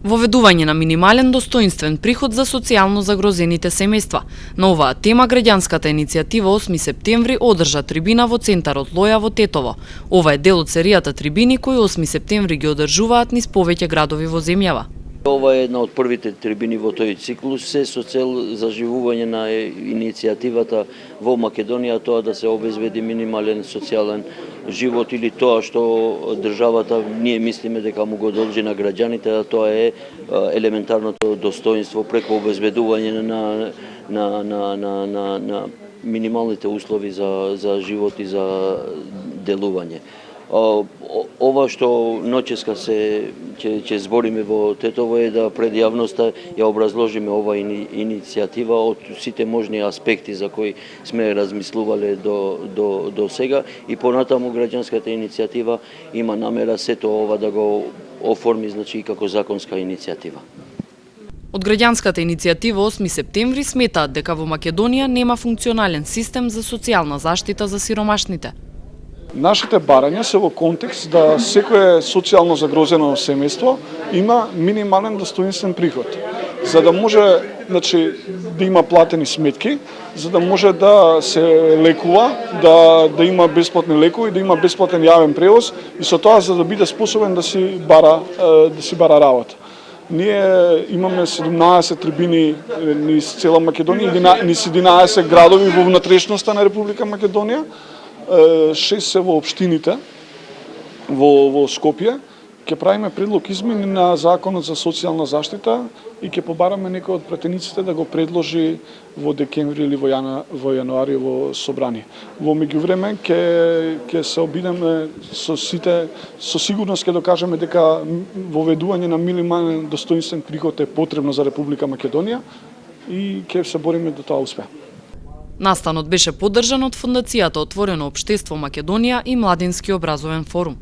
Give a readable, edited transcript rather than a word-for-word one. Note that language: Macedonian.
Воведување на минимален достоинствен приход за социјално загрозените семејства. На оваа тема граѓанската иницијатива 8 септември одржа трибина во центарот Лоја во Тетово. Ова е дел од серијата трибини кои 8 септември ги одржуваат низ повеќе градови во земјава. Ова е една од првите трибини во тој циклус, се со цел заживување на иницијативата во Македонија, тоа да се обезбеди минимален социјален живот или тоа што државата ние мислиме дека му го должи на граѓаните, а тоа е елементарното достоинство преку обезбедување на минималните услови за живот и за делување. Ова што ноќеска ќе збориме во Тетово е да пред јавноста ја образложиме ова иницијатива од сите можни аспекти за кои сме размислувале до сега и понатаму граѓанската иницијатива има намера сето ова да го оформи и како законска иницијатива. Од граѓанската иницијатива 8 септември сметаат дека во Македонија нема функционален систем за социјална заштита за сиромашните. Нашите барања се во контекст да секое социјално загрозено семејство има минимален достоинствен приход, за да може да има платени сметки, за да може да се лекува, да има бесплатни лекови, да има бесплатен јавен превоз и со тоа за да биде способен да си бара работа. Ние имаме 17 трибини низ цела Македонија, низ 11 градови во внатрешноста на Република Македонија. 6 се во општините во Скопје. Ќе правиме предлог измени на Законот за социјална заштита и ќе побараме некој од пратениците да го предложи во декември или во јануари во собрание. Во меѓувреме ќе се обидеме со сигурност ќе докажеме дека воведување на минимален достоинствен приход е потребно за Република Македонија и ќе се бориме да тоа успее. Настанот беше поддржан од Фондацијата Отворено општество Македонија и Младински образовен форум.